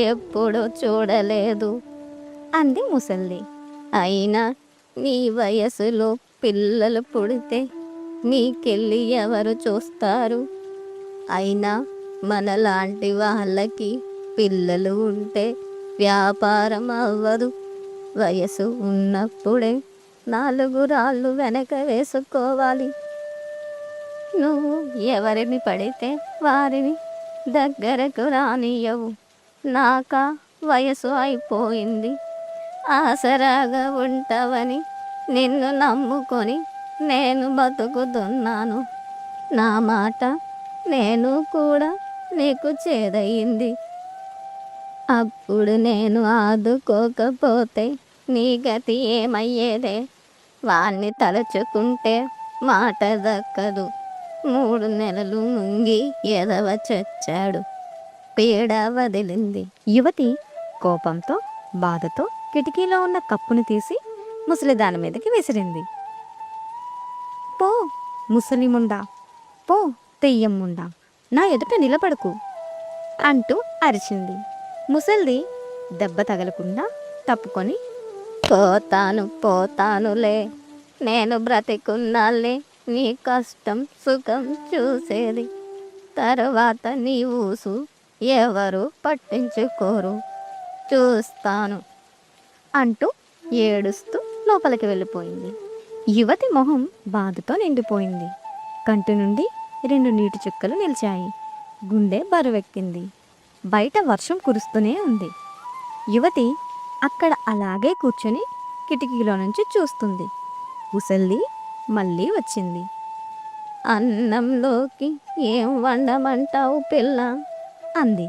ఎప్పుడూ చూడలేదు అంది ముసల్ది. అయినా నీ వయసులో పిల్లలు పుడితే నీకెళ్ళి ఎవరు చూస్తారు? అయినా మనలాంటి వాళ్ళకి పిల్లలు ఉంటే వ్యాపారం అవ్వదు. వయసు ఉన్నప్పుడే 4 రాళ్ళు వెనక వేసుకోవాలి. నువ్వు ఎవరిని పడితే వారిని దగ్గరకు రానియ్యవు. నాకా వయసు అయిపోయింది. ఆసరాగా ఉంటావని నిన్ను నమ్ముకొని నేను బతుకుతున్నాను. నా మాట నేను కూడా నీకు చేదయింది. అప్పుడు నేను ఆదుకోకపోతే నీ గతి ఏమయ్యేదే? వాణ్ణి తలుచుకుంటే మాట దక్కదు. 3 నెలలు ముంగి ఎదవ చచ్చాడు. పీడ వదిలింది. యువతి కోపంతో బాధతో కిటికీలో ఉన్న కప్పును తీసి ముసలిదాని మీదకి విసిరింది. పో ముసలిముండా, పో తెయ్యమ్ముండా, నా ఎదుట నిలబడకు అంటూ అరిచింది. ముసల్ది దెబ్బ తగలకుండా తప్పుకొని, పోతానులే, నేను బ్రతికున్నాళ్ళే నీ కష్టం సుఖం చూసేది. తర్వాత నీ ఊసు ఎవరు పట్టించుకోరు, చూస్తాను అంటూ ఏడుస్తూ లోపలికి వెళ్ళిపోయింది. యువతి మొహం బాధతో నిండిపోయింది. కంటి నుండి 2 నీటి చుక్కలు నిలిచాయి. గుండె బరువెక్కింది. బయట వర్షం కురుస్తూనే ఉంది. యువతి అక్కడ అలాగే కూర్చొని కిటికీలో నుంచి చూస్తుంది. ముసల్ది మళ్ళీ వచ్చింది. అన్నంలోకి ఏం వండమంటావు పిల్ల అంది.